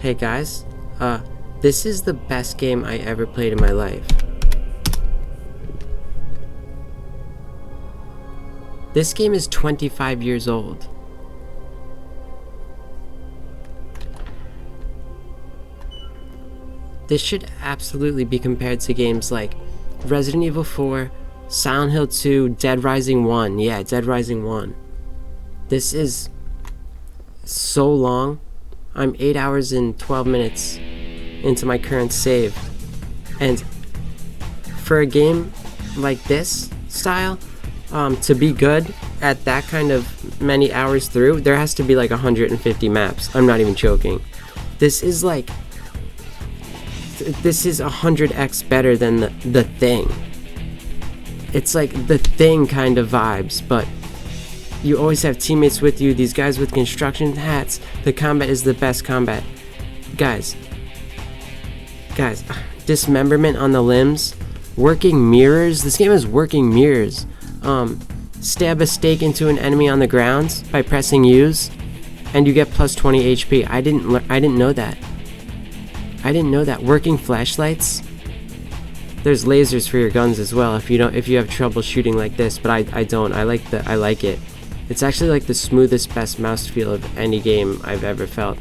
Hey guys, this is the best game I ever played in my life. This game is 25 years old. This should absolutely be compared to games like Resident Evil 4, Silent Hill 2, Dead Rising 1. Yeah, Dead Rising 1. This is so long. I'm 8 hours and 12 minutes into my current save. And for a game like this style, to be good at that kind of many hours through, there has to be like 150 maps. I'm not even joking. This is 100x better than the Thing. It's like the Thing kind of vibes, but you always have teammates with you, these guys with construction hats. The combat is the best combat. Guys, dismemberment on the limbs, working mirrors. This game is working mirrors. Stab a stake into an enemy on the ground by pressing U's, and you get plus 20 HP. I didn't know that. I didn't know that. Working flashlights. There's lasers for your guns as well if you have trouble shooting like this, but I don't. I like it. It's actually like the smoothest, best mouse feel of any game I've ever felt.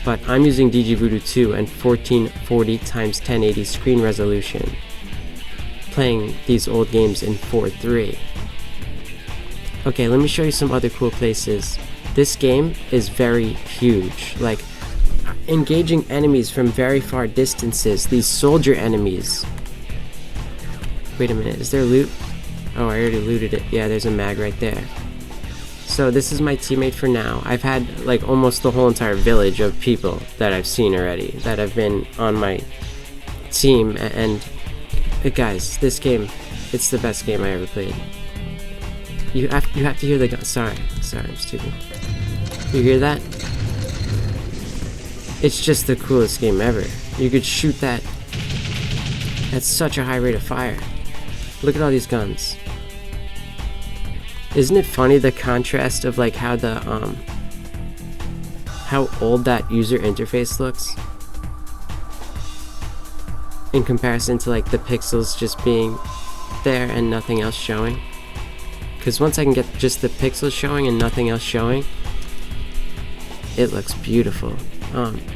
But I'm using DigiVoodoo 2 and 1440 x 1080 screen resolution, playing these old games in 4:3. Okay, let me show you some other cool places. This game is very huge, like engaging enemies from very far distances, these soldier enemies. Wait a minute, is there loot? Oh, I already looted it. Yeah, there's a mag right there. So this is my teammate for now. I've had like almost the whole entire village of people that I've seen already, that have been on my team, and guys, this game, it's the best game I ever played. You have to hear the gun. Sorry, I'm stupid. You hear that? It's just the coolest game ever. You could shoot that at such a high rate of fire. Look at all these guns. Isn't it funny, the contrast of like how how old that user interface looks in comparison to like the pixels just being there and nothing else showing? Because once I can get just the pixels showing and nothing else showing, it looks beautiful.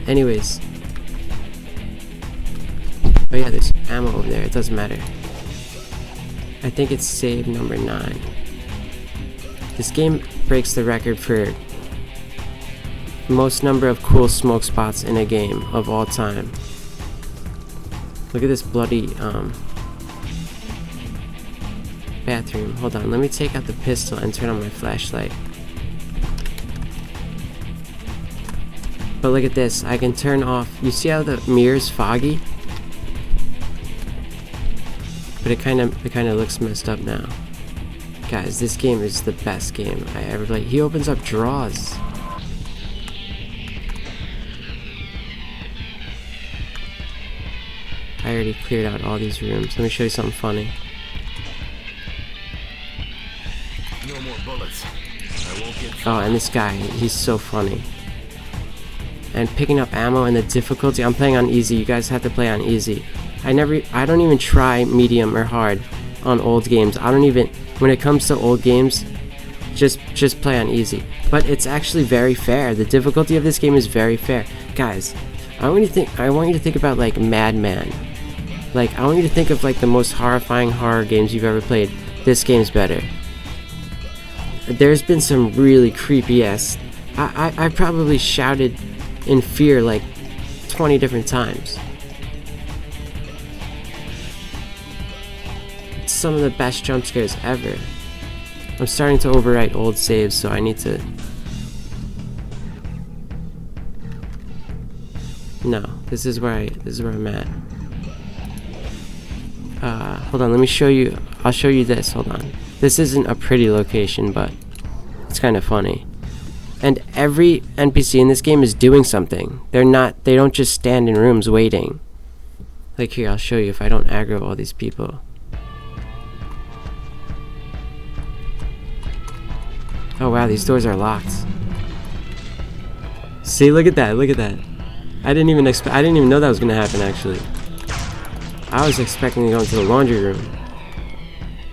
Anyways. Oh yeah, there's ammo over there. It doesn't matter. I think it's save number 9. This game breaks the record for most number of cool smoke spots in a game of all time. Look at this bloody bathroom. Hold on, let me take out the pistol and turn on my flashlight. But look at this, I can turn off. You see how the mirror's foggy? But it kind of looks messed up now. Guys, this game is the best game I ever played. He opens up drawers. I already cleared out all these rooms. Let me show you something funny. No more bullets. I won't get Oh, and this guy, he's so funny. And picking up ammo and the difficulty, I'm playing on easy. You guys have to play on easy. I don't even try medium or hard on old games. When it comes to old games, just play on easy. But it's actually very fair. The difficulty of this game is very fair. Guys, I want you to think about like Madman. Like, I want you to think of like the most horrifying horror games you've ever played. This game's better. There's been some really creepy ass. I probably shouted in fear like 20 different times. Some of the best jump scares ever. I'm starting to overwrite old saves, so I need to. No, this is where I'm at. Hold on, let me show you. I'll show you this. Hold on. This isn't a pretty location, but it's kind of funny. And every NPC in this game is doing something. They don't just stand in rooms waiting. Like here, I'll show you if I don't aggro all these people. Oh wow, these doors are locked. See, look at that, look at that. I didn't even know that was gonna happen, actually. I was expecting to go into the laundry room.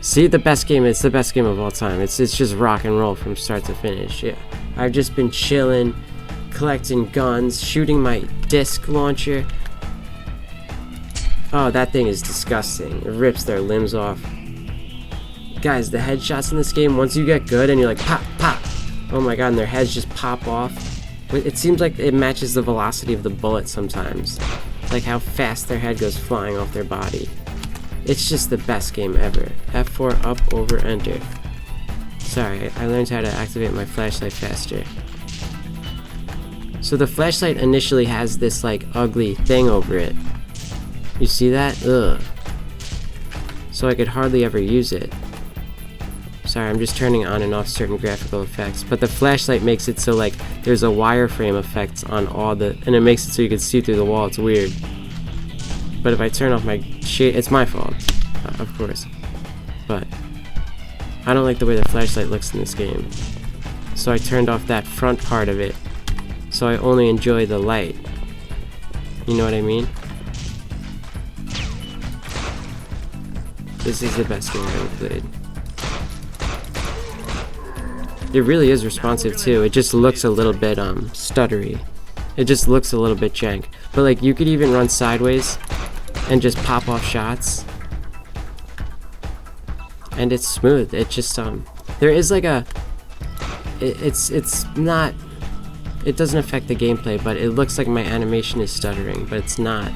See, the best game, it's the best game of all time. It's just rock and roll from start to finish. Yeah. I've just been chilling, collecting guns, shooting my DUSK launcher. Oh, that thing is disgusting. It rips their limbs off. Guys, the headshots in this game, once you get good and you're like, pop, pop. Oh my god, and their heads just pop off. It seems like it matches the velocity of the bullet sometimes. Like how fast their head goes flying off their body. It's just the best game ever. F4, up, over, enter. Sorry, I learned how to activate my flashlight faster. So the flashlight initially has this like ugly thing over it. You see that? Ugh. So I could hardly ever use it. Sorry, I'm just turning on and off certain graphical effects. But the flashlight makes it so like there's a wireframe effect on all the, and it makes it so you can see through the wall. It's weird. But if I turn off my shade, it's my fault, of course. But I don't like the way the flashlight looks in this game. So I turned off that front part of it. So I only enjoy the light. You know what I mean? This is the best game I've ever played. It really is responsive too. It just looks a little bit stuttery. It just looks a little bit jank. But like you could even run sideways and just pop off shots. And it's smooth. It just there is like a it's not, it doesn't affect the gameplay, but it looks like my animation is stuttering, but it's not.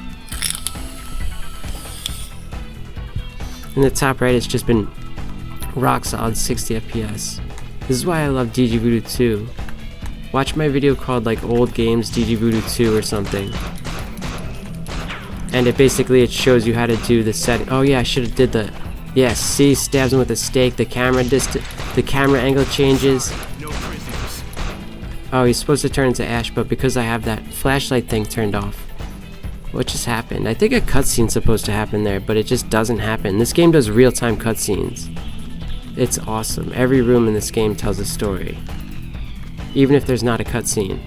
In the top right, it's just been rock solid 60 FPS. This is why I love DG Voodoo 2. Watch my video called like Old Games DG Voodoo 2 or something. And it basically shows you how to do the setting. Oh yeah, I should have did the, yeah, see, stabs him with a stake, the camera angle changes. Oh, he's supposed to turn into ash, but because I have that flashlight thing turned off. What just happened? I think a cutscene's supposed to happen there, but it just doesn't happen. This game does real-time cutscenes. It's awesome. Every room in this game tells a story, even if there's not a cutscene.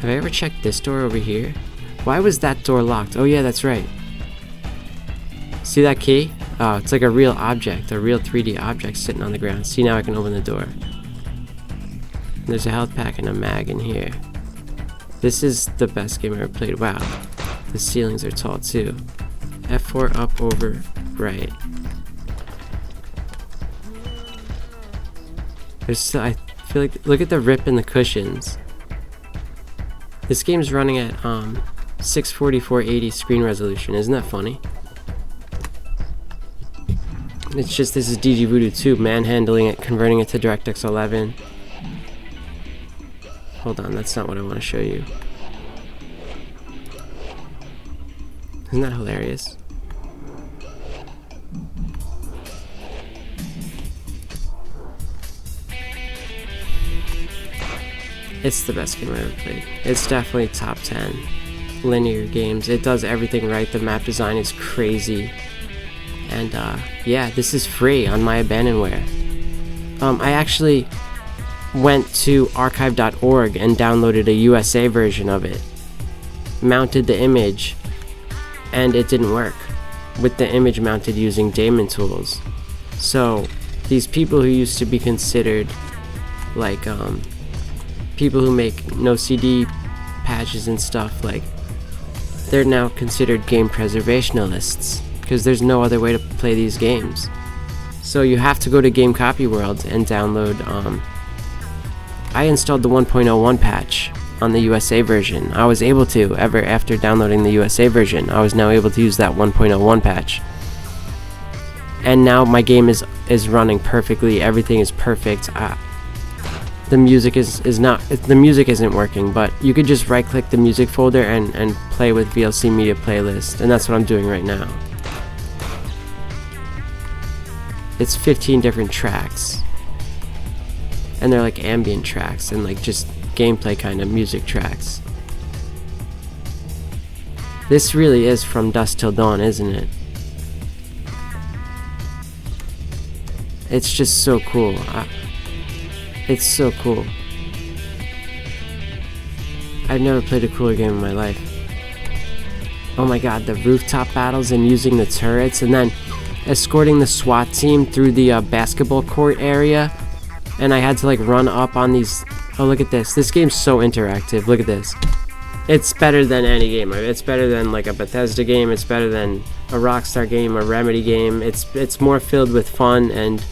Have I ever checked this door over here? Why was that door locked? Oh yeah, that's right. See that key? Oh, it's like a real object, a real 3D object sitting on the ground. See, now I can open the door. There's a health pack and a mag in here. This is the best game I ever played. Wow. The ceilings are tall too. F4, up, over, right. There's still, I feel like, look at the rip in the cushions. This game's running at 640/480 screen resolution. Isn't that funny? It's just, this is DG Voodoo 2, manhandling it, converting it to DirectX 11. Hold on, that's not what I want to show you. Isn't that hilarious? It's the best game I ever played. It's definitely top 10 linear games. It does everything right. The map design is crazy. And yeah, this is free on my abandonware. I actually went to archive.org and downloaded a USA version of it, mounted the image, and it didn't work with the image mounted using daemon tools. So these people who used to be considered like people who make no CD patches and stuff, like, they're now considered game preservationists because there's no other way to play these games. So you have to go to Game Copy World and download. I installed the 1.01 patch on the USA version. I was able to, after downloading the USA version, I was now able to use that 1.01 patch. And now my game is running perfectly. Everything is perfect. The music the music isn't working, but you could just right click the music folder and play with VLC Media Playlist, and that's what I'm doing right now. It's 15 different tracks, and they're like ambient tracks and like just gameplay kind of music tracks. This really is From Dusk Till Dawn, isn't it? It's just so cool. It's so cool. I've never played a cooler game in my life. Oh my god, the rooftop battles and using the turrets and then escorting the SWAT team through the basketball court area. And I had to like run up on these. Oh, look at this. This game's so interactive. Look at this. It's better than any game. It's better than like a Bethesda game. It's better than a Rockstar game, a Remedy game. It's more filled with fun and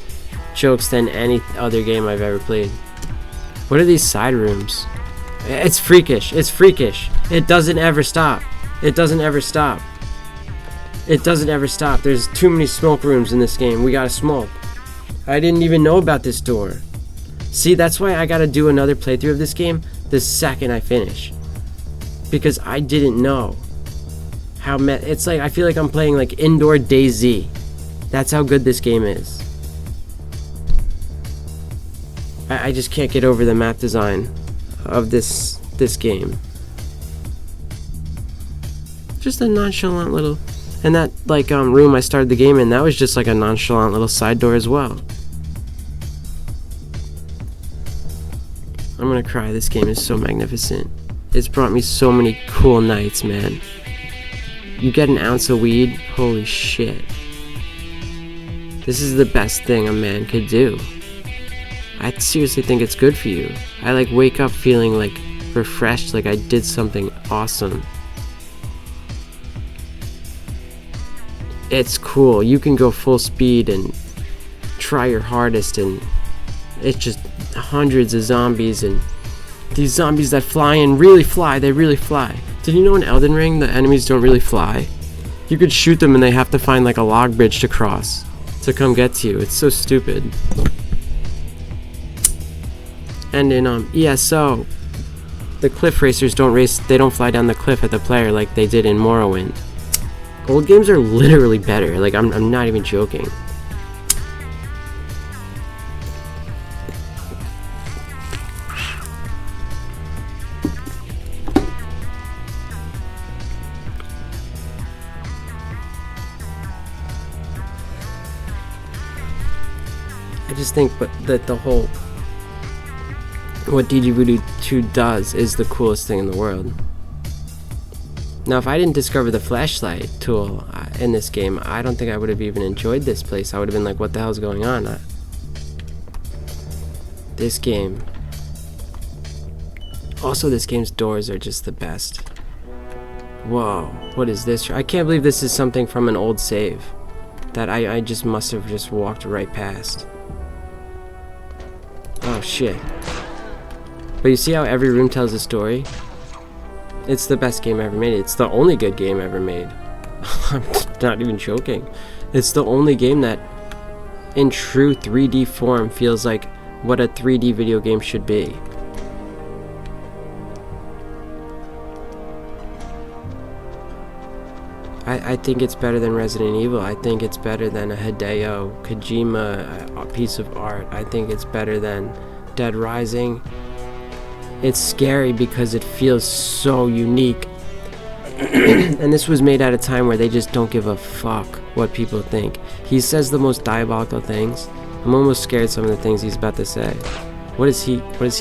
jokes than any other game I've ever played. What are these side rooms? It's freakish. It's freakish. It doesn't ever stop. It doesn't ever stop. It doesn't ever stop. There's too many smoke rooms in this game. We gotta smoke. I didn't even know about this door. See, that's why I gotta do another playthrough of this game the second I finish. Because I didn't know how it's like, I feel like I'm playing like indoor DayZ. That's how good this game is. I just can't get over the map design of this game. Just a nonchalant little, and that like room I started the game in, that was just like a nonchalant little side door as well. I'm gonna cry. This game is so magnificent. It's brought me so many cool nights, man. You get an ounce of weed, holy shit. This is the best thing a man could do. I seriously think it's good for you. I like wake up feeling like refreshed, like I did something awesome. It's cool. You can go full speed and try your hardest, and it's just hundreds of zombies, and these zombies that fly and really fly, they really fly. Did you know in Elden Ring the enemies don't really fly? You could shoot them and they have to find like a log bridge to cross to come get to you. It's so stupid. And in ESO, the cliff racers don't race, they don't fly down the cliff at the player like they did in Morrowind. Old games are literally better, like I'm not even joking. I just think that the whole, what DG Voodoo 2 does is the coolest thing in the world. Now, if I didn't discover the flashlight tool in this game, I don't think I would have even enjoyed this place. I would have been like, what the hell's going on? This game. Also, this game's doors are just the best. Whoa, what is this? I can't believe this is something from an old save that I just must have just walked right past. Oh, shit. But you see how every room tells a story? It's the best game ever made. It's the only good game ever made. I'm not even joking. It's the only game that, in true 3D form, feels like what a 3D video game should be. I think it's better than Resident Evil. I think it's better than a Hideo Kojima a piece of art. I think it's better than Dead Rising. It's scary because it feels so unique. And this was made at a time where they just don't give a fuck what people think. He says the most diabolical things. I'm almost scared of some of the things he's about to say. What does he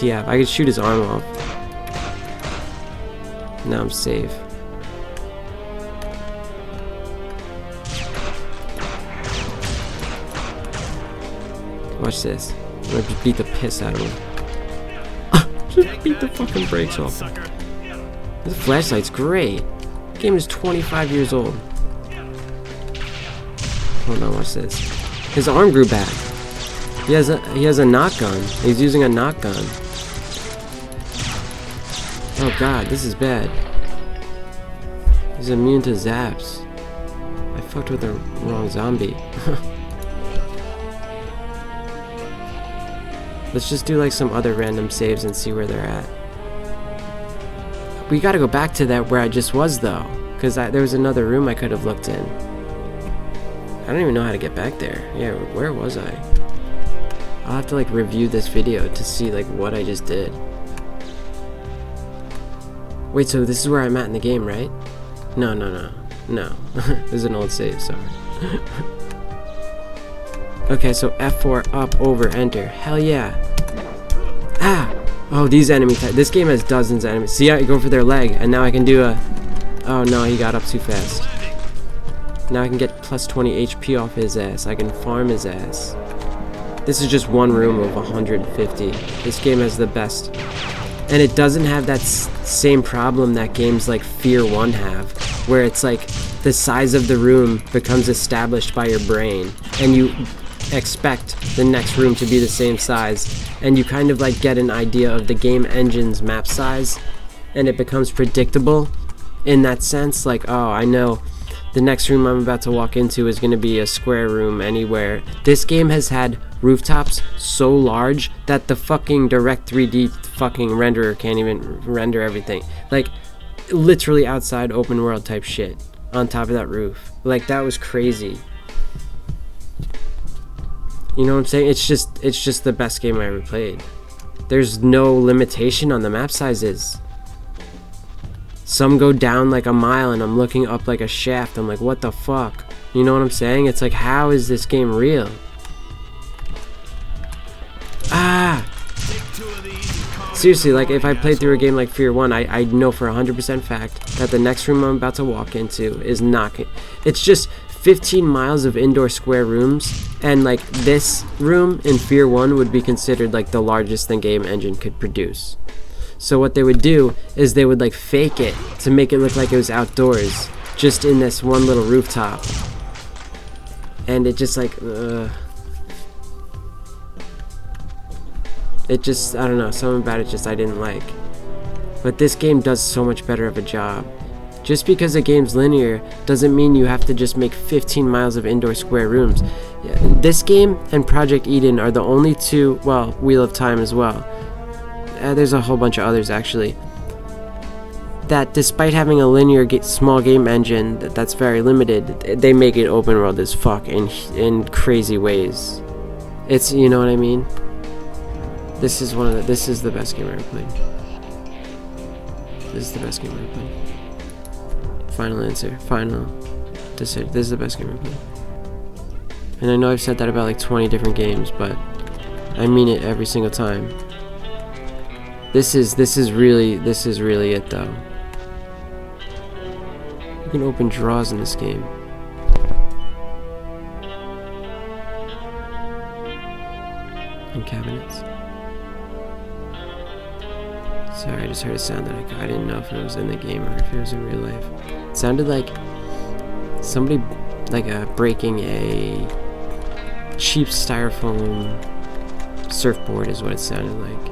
have? I could shoot his arm off. Now I'm safe. Watch this. I'm gonna just beat the piss out of him. Just beat the fucking brakes off. This flashlight's great. The game is 25 years old. Hold on, watch this. His arm grew back. He has a knock gun. He's using a knock gun. Oh god, this is bad. He's immune to zaps. I fucked with the wrong zombie. Let's just do like some other random saves and see where they're at. We gotta go back to that where I just was though, because there was another room I could have looked in. I don't even know how to get back there. Yeah, where was I? I'll have to like review this video to see like what I just did. Wait, so this is where I'm at in the game, right? No. This is an old save, sorry. Okay, so F4, up, over, enter. Hell yeah. Ah! Oh, these enemy types. This game has dozens of enemies. See, I go for their leg, and now I can do a... Oh no, he got up too fast. Now I can get plus 20 HP off his ass. I can farm his ass. This is just one room of 150. This game has the best. And it doesn't have that same problem that games like Fear 1 have, where it's like the size of the room becomes established by your brain, and you expect the next room to be the same size, and you kind of like get an idea of the game engine's map size, and it becomes predictable in that sense. Like, oh, I know the next room I'm about to walk into is going to be a square room anywhere. This game has had rooftops so large that the fucking direct 3D fucking renderer can't even render everything. Like, literally outside open world type shit on top of that roof. Like, that was crazy. You know what I'm saying? It's just the best game I ever played. There's no limitation on the map sizes. Some go down like a mile and I'm looking up like a shaft. I'm like, what the fuck? You know what I'm saying? It's like, how is this game real? Ah! Seriously, like if I played through a game like Fear 1, I know for 100% fact that the next room I'm about to walk into is not... It's just 15 miles of indoor square rooms, and like this room in Fear 1 would be considered like the largest the game engine could produce. So what they would do is they would like fake it to make it look like it was outdoors, just in this one little rooftop. And it just like, it just, I don't know, something about it just I didn't like. But this game does so much better of a job. Just because a game's linear doesn't mean you have to just make 15 miles of indoor square rooms. This game and Project Eden are the only two, well, Wheel of Time as well. There's a whole bunch of others actually, that despite having a linear small game engine that's very limited, they make it open world as fuck in crazy ways. It's, you know what I mean? This is the best game I ever played. This is the best game I ever played. Final answer. Final decision. This is the best game I ever played. And I know I've said that about like 20 different games, but I mean it every single time. This is really it though. You can open drawers in this game. And cabinets. Sorry, I just heard a sound that I didn't know if it was in the game or if it was in real life. It sounded like somebody breaking a cheap styrofoam surfboard is what it sounded like.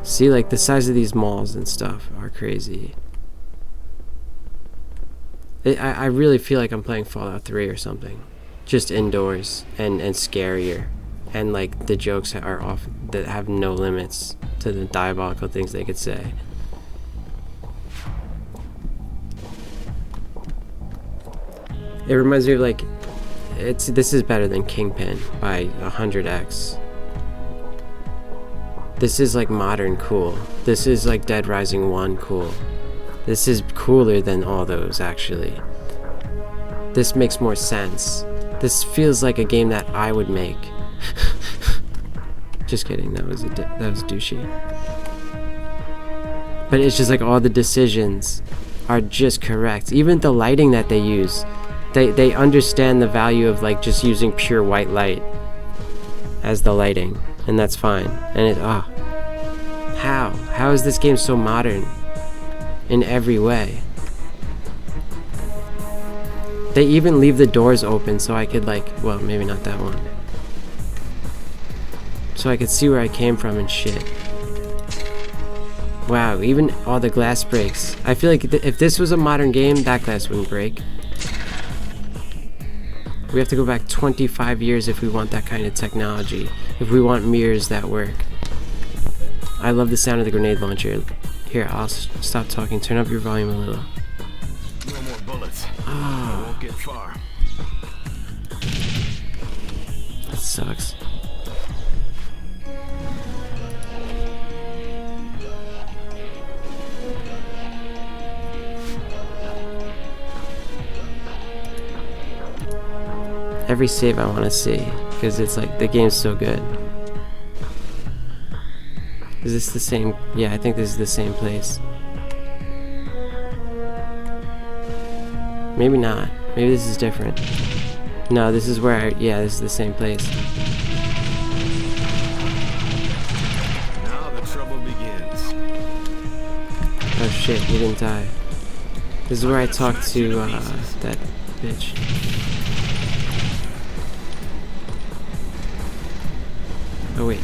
See, like the size of these malls and stuff are crazy. I really feel like I'm playing Fallout 3 or something. Just indoors and scarier. And like the jokes are off that have no limits to the diabolical things they could say. It reminds me of like, this is better than Kingpin by 100x. This is like modern cool. This is like Dead Rising 1 cool. This is cooler than all those actually. This makes more sense. This feels like a game that I would make. Just kidding, that was douchey. But it's just like all the decisions are just correct. Even the lighting that they use, they understand the value of like just using pure white light as the lighting, and that's fine. And how is this game so modern in every way? They even leave the doors open so I could like, well, maybe not that one, so I could see where I came from and shit. Wow, even all the glass breaks. I feel like if this was a modern game, that glass wouldn't break. We have to go back 25 years if we want that kind of technology, if we want mirrors that work. I love the sound of the grenade launcher. Here, I'll stop talking. Turn up your volume a little. No more bullets. Oh, I won't get far. that sucks. Every save I want to see. because it's like the game's so good. Is this the same? Yeah, I think this is the same place. Maybe not. Maybe this is different. No, this is where yeah, this is the same place. Now the trouble begins. Oh shit, he didn't die. This is where I talked to that bitch. Oh wait.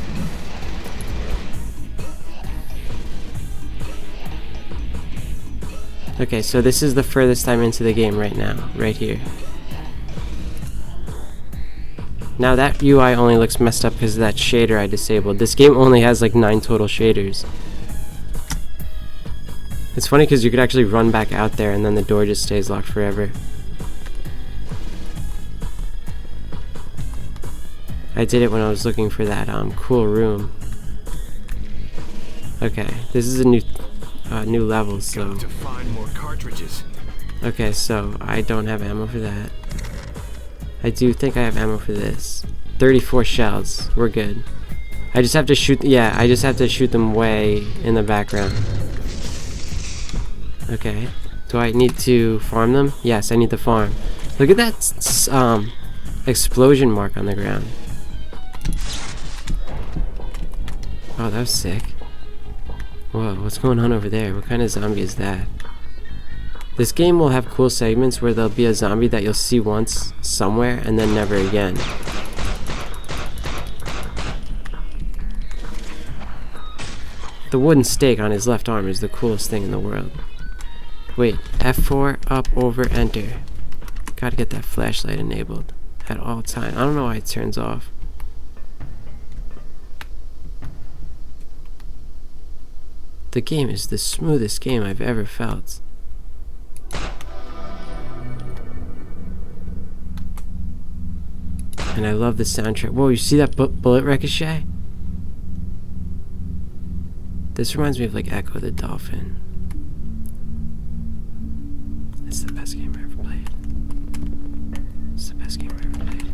Okay, so this is the furthest I'm into the game right now, right here. Now that UI only looks messed up because of that shader I disabled. This game only has like 9 total shaders. It's funny because you could actually run back out there and then the door just stays locked forever. I did it when I was looking for that cool room. Okay, this is a new level, so. Got to find more cartridges. Okay, so I don't have ammo for that. I do think I have ammo for this. 34 shells. We're good. I just have to shoot. Yeah, I just have to shoot them way in the background. Okay. Do I need to farm them? Yes, I need to farm. Look at that explosion mark on the ground. Oh, that was sick. Whoa, what's going on over there? What kind of zombie is that? This game will have cool segments where there'll be a zombie that you'll see once somewhere and then never again. The wooden stake on his left arm is the coolest thing in the world. Wait, F4, up, over, enter. Gotta get that flashlight enabled at all times. I don't know why it turns off. The game is the smoothest game I've ever felt. And I love the soundtrack. Whoa, you see that bullet ricochet? This reminds me of like Echo the Dolphin. It's the best game I ever played. It's the best game I ever played.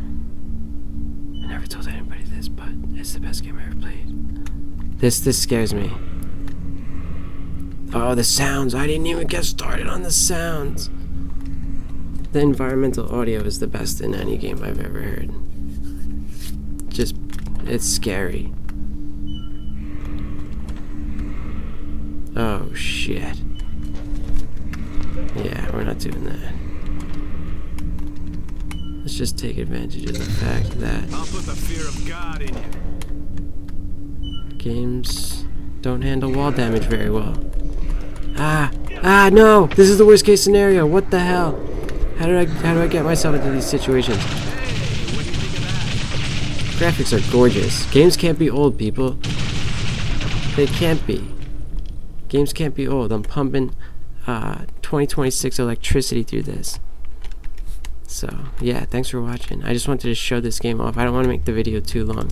I never told anybody this, but it's the best game I ever played. This scares me. Oh, the sounds. I didn't even get started on the sounds. The environmental audio is the best in any game I've ever heard. Just, it's scary. Oh, shit. Yeah, we're not doing that. Let's just take advantage of the fact that I'll put the fear of God in you. games don't handle wall damage very well. No! This is the worst case scenario. What the hell? How do I get myself into these situations? Hey, what do you think of that? Graphics are gorgeous. Games can't be old, people. They can't be. Games can't be old. I'm pumping 2026 electricity through this. So, yeah, thanks for watching. I just wanted to show this game off. I don't want to make the video too long.